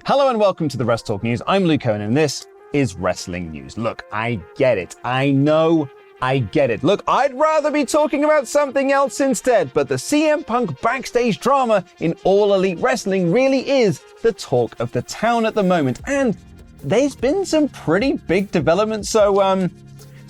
Hello and welcome to the WrestleTalk News. I'm Luke Owen and this is Wrestling News. Look, I get it. I know I get it. Look, I'd rather be talking about something else instead, but the CM Punk backstage drama in All Elite Wrestling really is the talk of the town at the moment, and there's been some pretty big developments, so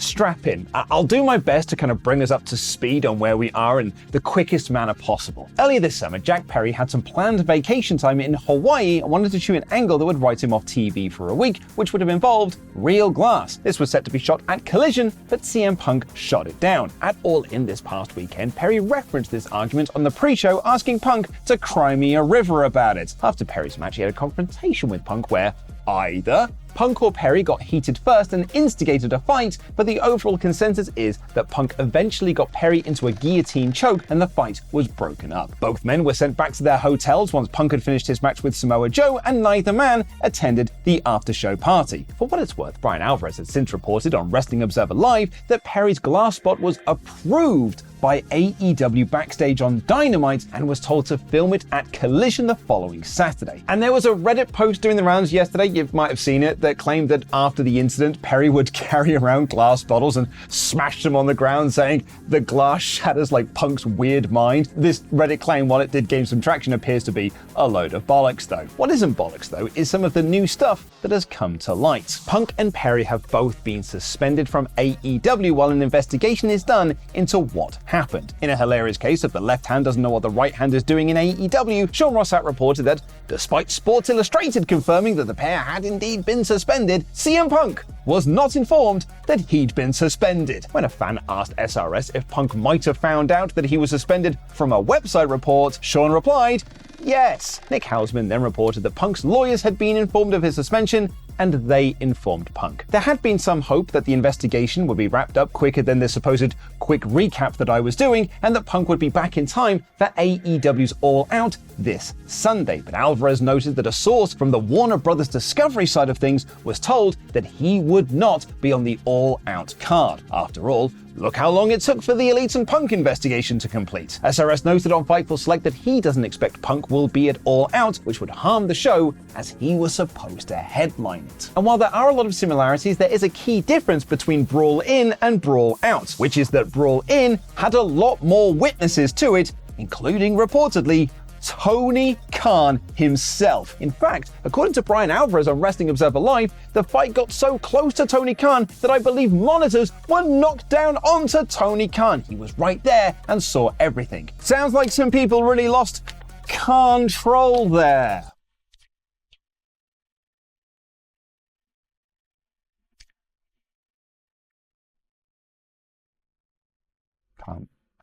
strap in. I'll do my best to kind of bring us up to speed on where we are in the quickest manner possible. Earlier this summer, Jack Perry had some planned vacation time in Hawaii and wanted to shoot an angle that would write him off TV for a week, which would have involved real glass. This was set to be shot at Collision, but CM Punk shot it down. At All In this past weekend, Perry referenced this argument on the pre-show, asking Punk to cry me a river about it. After Perry's match, he had a confrontation with Punk where either Punk or Perry got heated first and instigated a fight, but the overall consensus is that Punk eventually got Perry into a guillotine choke and the fight was broken up. Both men were sent back to their hotels once Punk had finished his match with Samoa Joe, and neither man attended the after-show party. For what it's worth, Bryan Alvarez had since reported on Wrestling Observer Live that Perry's glass spot was approved by AEW backstage on Dynamite and was told to film it at Collision the following Saturday. And there was a Reddit post doing the rounds yesterday, you might have seen it, that claimed that after the incident, Perry would carry around glass bottles and smash them on the ground, saying the glass shatters like Punk's weird mind. This Reddit claim, while it did gain some traction, appears to be a load of bollocks though. What isn't bollocks though is some of the new stuff that has come to light. Punk and Perry have both been suspended from AEW while an investigation is done into what happened. In a hilarious case of the left hand doesn't know what the right hand is doing in AEW, Sean Rossat reported that, despite Sports Illustrated confirming that the pair had indeed been suspended, CM Punk was not informed that he'd been suspended. When a fan asked SRS if Punk might have found out that he was suspended from a website report, Sean replied, yes. Nick Hausman then reported that Punk's lawyers had been informed of his suspension and they informed Punk. There had been some hope that the investigation would be wrapped up quicker than the supposed quick recap that I was doing, and that Punk would be back in time for AEW's All Out this Sunday. But Alvarez noted that a source from the Warner Brothers Discovery side of things was told that he would not be on the All Out card. After all, look how long it took for the Elite and Punk investigation to complete. SRS noted on Fightful Select that he doesn't expect Punk will be at All Out, which would harm the show as he was supposed to headline it. And while there are a lot of similarities, there is a key difference between Brawl In and Brawl Out, which is that Brawl In had a lot more witnesses to it, including reportedly Tony Khan himself. In fact, according to Bryan Alvarez on Wrestling Observer Live, the fight got so close to Tony Khan that I believe monitors were knocked down onto Tony Khan. He was right there and saw everything. Sounds like some people really lost control there.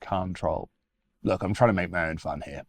Control. Look, I'm trying to make my own fun here.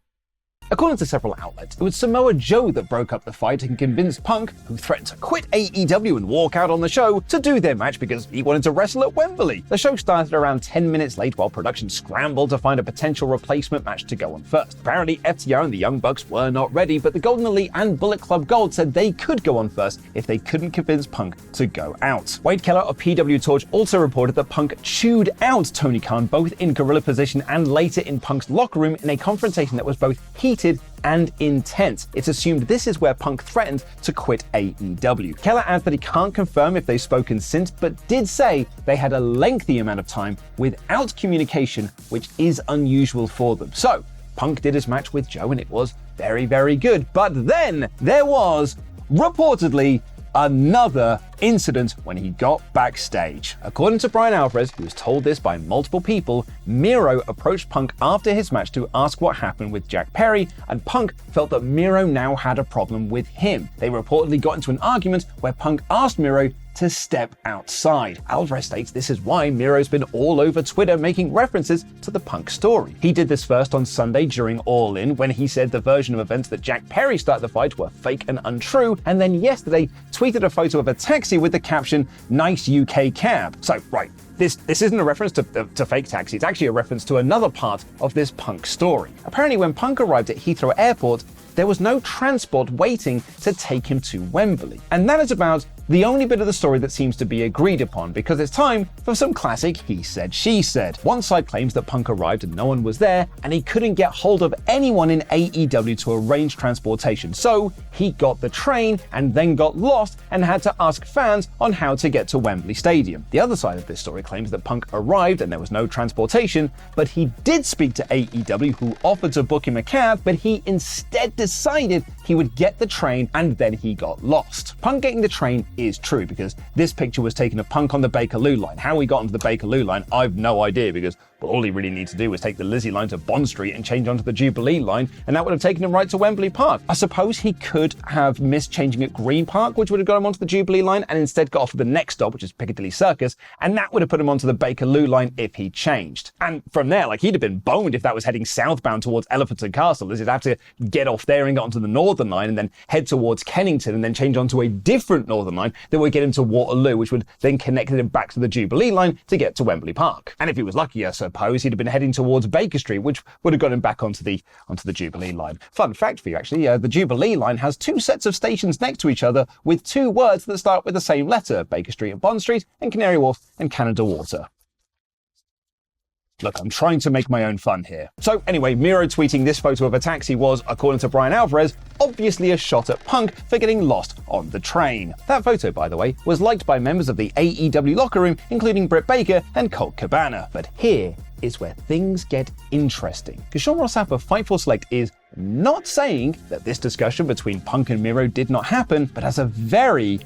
According to several outlets, it was Samoa Joe that broke up the fight and convinced Punk, who threatened to quit AEW and walk out on the show, to do their match because he wanted to wrestle at Wembley. The show started around 10 minutes late while production scrambled to find a potential replacement match to go on first. Apparently, FTR and the Young Bucks were not ready, but the Golden Elite and Bullet Club Gold said they could go on first if they couldn't convince Punk to go out. Wade Keller of PW Torch also reported that Punk chewed out Tony Khan both in gorilla position and later in Punk's locker room in a confrontation that was both heated and intense. It's assumed this is where Punk threatened to quit AEW. Keller adds that he can't confirm if they've spoken since, but did say they had a lengthy amount of time without communication, which is unusual for them. So, Punk did his match with Joe and it was very, very good. But then there was, reportedly, another incident when he got backstage. According to Bryan Alvarez, who was told this by multiple people, Miro approached Punk after his match to ask what happened with Jack Perry, and Punk felt that Miro now had a problem with him. They reportedly got into an argument where Punk asked Miro to step outside. Alvarez states this is why Miro's been all over Twitter making references to the Punk story. He did this first on Sunday during All In when he said the version of events that Jack Perry started the fight were fake and untrue, and then yesterday tweeted a photo of a taxi with the caption, "Nice UK cab." So, right, this isn't a reference to fake taxi, it's actually a reference to another part of this Punk story. Apparently when Punk arrived at Heathrow Airport, there was no transport waiting to take him to Wembley. And that is about the only bit of the story that seems to be agreed upon, because it's time for some classic he said, she said. One side claims that Punk arrived and no one was there, and he couldn't get hold of anyone in AEW to arrange transportation, so he got the train and then got lost and had to ask fans on how to get to Wembley Stadium. The other side of this story claims that Punk arrived and there was no transportation, but he did speak to AEW, who offered to book him a cab, but he instead decided he would get the train and then he got lost. Punk getting the train is true, because this picture was taken of Punk on the Bakerloo line. How he got onto the Bakerloo line, I've no idea, because all he really needed to do was take the Lizzie line to Bond Street and change onto the Jubilee line, and that would have taken him right to Wembley Park. I suppose he could have missed changing at Green Park, which would have got him onto the Jubilee line, and instead got off at the next stop, which is Piccadilly Circus, and that would have put him onto the Bakerloo line if he changed. And from there, he'd have been boned if that was heading southbound towards Elephant and Castle, as he'd have to get off there and get onto the Northern line and then head towards Kennington and then change onto a different Northern line that would get him to Waterloo, which would then connect him back to the Jubilee line to get to Wembley Park. And if he was lucky, I suppose, he'd have been heading towards Baker Street, which would have got him back onto the Jubilee line. Fun fact for you, actually, the Jubilee line has two sets of stations next to each other with two words that start with the same letter: Baker Street and Bond Street, and Canary Wharf and Canada Water. Look, I'm trying to make my own fun here. So anyway, Miro tweeting this photo of a taxi was, according to Brian Alvarez, obviously a shot at Punk for getting lost on the train. That photo, by the way, was liked by members of the AEW locker room, including Britt Baker and Colt Cabana. But here is where things get interesting, because Sean Ross Sapp of Fightful Select is not saying that this discussion between Punk and Miro did not happen, but has a very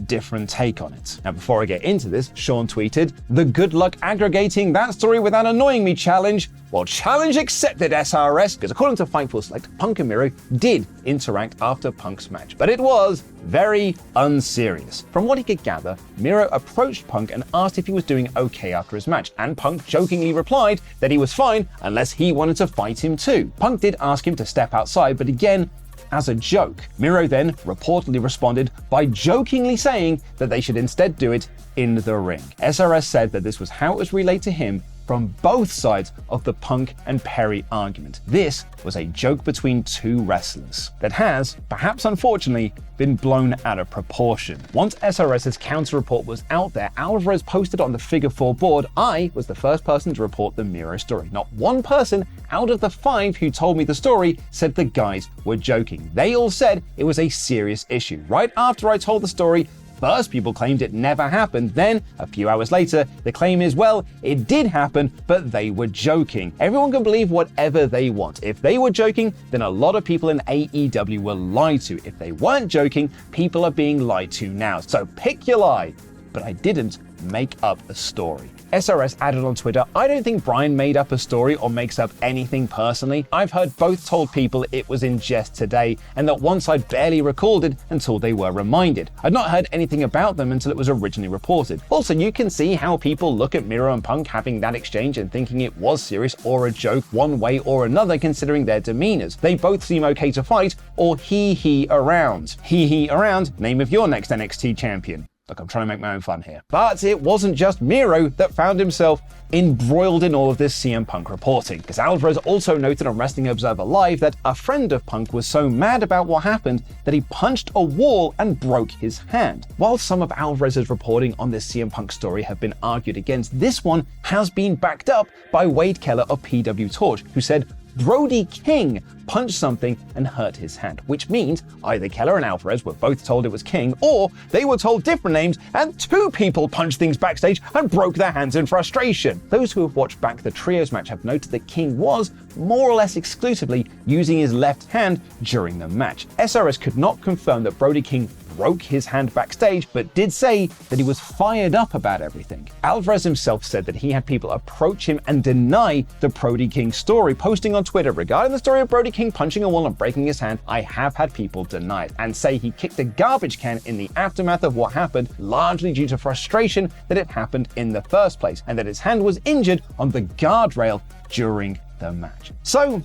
different take on it. Now, before I get into this, Sean tweeted, "The good luck aggregating that story without annoying me challenge. Well, challenge accepted, SRS," because according to Fightful Select, Punk and Miro did interact after Punk's match, but it was very unserious. From what he could gather, Miro approached Punk and asked if he was doing okay after his match, and Punk jokingly replied that he was fine unless he wanted to fight him too. Punk did ask him to step outside, but again, as a joke. Miro then reportedly responded by jokingly saying that they should instead do it in the ring. SRS said that this was how it was relayed to him from both sides of the Punk and Perry argument. This was a joke between two wrestlers that has, perhaps unfortunately, been blown out of proportion. Once SRS's counter report was out there, Alvarez posted on the Figure 4 board, "I was the first person to report the Miro story. Not one person out of the 5 who told me the story said the guys were joking. They all said it was a serious issue. Right after I told the story, first people claimed it never happened. Then, a few hours later, the claim is, well, it did happen, but they were joking. Everyone can believe whatever they want. If they were joking, then a lot of people in AEW were lied to. If they weren't joking, people are being lied to now. So pick your lie." But I didn't make up a story. SRS added on Twitter, "I don't think Brian made up a story or makes up anything personally. I've heard both told people it was in jest today, and that one side barely recalled it until they were reminded. I'd not heard anything about them until it was originally reported. Also, you can see how people look at Miro and Punk having that exchange and thinking it was serious or a joke one way or another considering their demeanors. They both seem okay to fight or hee around. Hee around, name of your next NXT champion." Look, I'm trying to make my own fun here. But it wasn't just Miro that found himself embroiled in all of this CM Punk reporting, because Alvarez also noted on Wrestling Observer Live that a friend of Punk was so mad about what happened that he punched a wall and broke his hand. While some of Alvarez's reporting on this CM Punk story have been argued against, this one has been backed up by Wade Keller of PW Torch, who said Brody King punched something and hurt his hand, which means either Keller and Alvarez were both told it was King, or they were told different names and 2 people punched things backstage and broke their hands in frustration. Those who have watched back the trios match have noted that King was more or less exclusively using his left hand during the match. SRS could not confirm that Brody King broke his hand backstage, but did say that he was fired up about everything. Alvarez himself said that he had people approach him and deny the Brody King story, posting on Twitter, "Regarding the story of Brody King punching a wall and breaking his hand, I have had people deny it, and say he kicked a garbage can in the aftermath of what happened, largely due to frustration that it happened in the first place, and that his hand was injured on the guardrail during the match." So,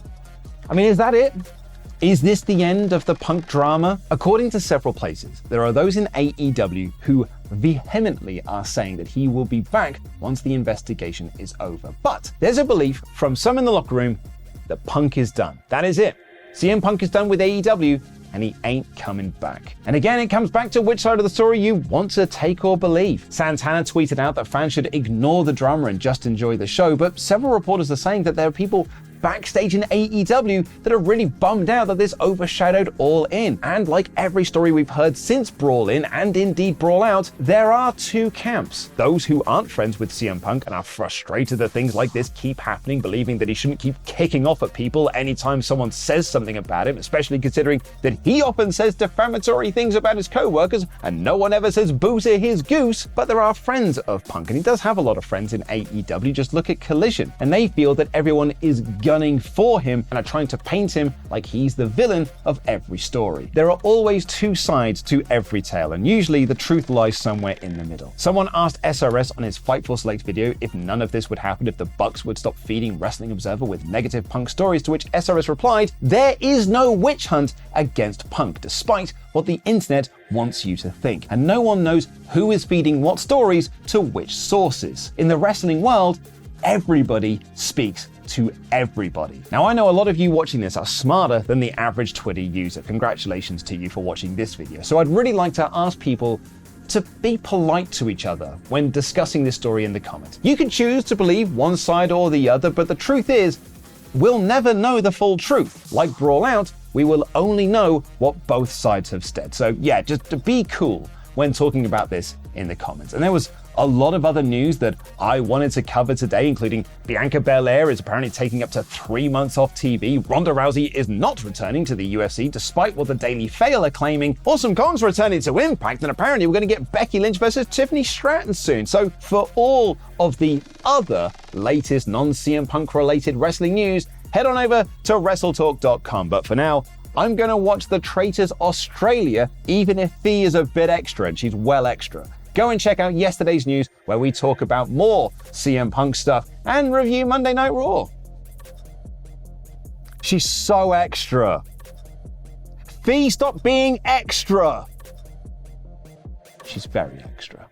is that it? Is this the end of the Punk drama? According to several places, there are those in AEW who vehemently are saying that he will be back once the investigation is over. But there's a belief from some in the locker room that Punk is done. That is it. CM Punk is done with AEW, and he ain't coming back. And again, it comes back to which side of the story you want to take or believe. Santana tweeted out that fans should ignore the drama and just enjoy the show, but several reporters are saying that there are people backstage in AEW that are really bummed out that this overshadowed All In. And like every story we've heard since Brawl In and indeed Brawl Out, there are two camps. Those who aren't friends with CM Punk and are frustrated that things like this keep happening, believing that he shouldn't keep kicking off at people anytime someone says something about him, especially considering that he often says defamatory things about his co-workers and no one ever says boo to his goose. But there are friends of Punk, and he does have a lot of friends in AEW. Just look at Collision, and they feel that everyone is gunning for him and are trying to paint him like he's the villain of every story. There are always two sides to every tale, and usually the truth lies somewhere in the middle. Someone asked SRS on his Fightful Select video if none of this would happen if the Bucks would stop feeding Wrestling Observer with negative Punk stories, to which SRS replied, "There is no witch hunt against Punk, despite what the internet wants you to think. And no one knows who is feeding what stories to which sources. In the wrestling world, everybody speaks to everybody." Now, I know a lot of you watching this are smarter than the average Twitter user. Congratulations to you for watching this video. So I'd really like to ask people to be polite to each other when discussing this story in the comments. You can choose to believe one side or the other, but the truth is, we'll never know the full truth. Like Brawl Out, we will only know what both sides have said. So yeah, just to be cool when talking about this in the comments. And there was a lot of other news that I wanted to cover today, including Bianca Belair is apparently taking up to 3 months off TV. Ronda Rousey is not returning to the UFC, despite what the Daily Fail are claiming. Awesome Kong's returning to Impact, and apparently we're going to get Becky Lynch versus Tiffany Stratton soon. So for all of the other latest non-CM Punk related wrestling news, head on over to WrestleTalk.com. But for now, I'm going to watch The Traitors Australia, even if Fee is a bit extra, and she's well extra. Go and check out yesterday's news, where we talk about more CM Punk stuff and review Monday Night Raw. She's so extra. Fee, stop being extra. She's very extra.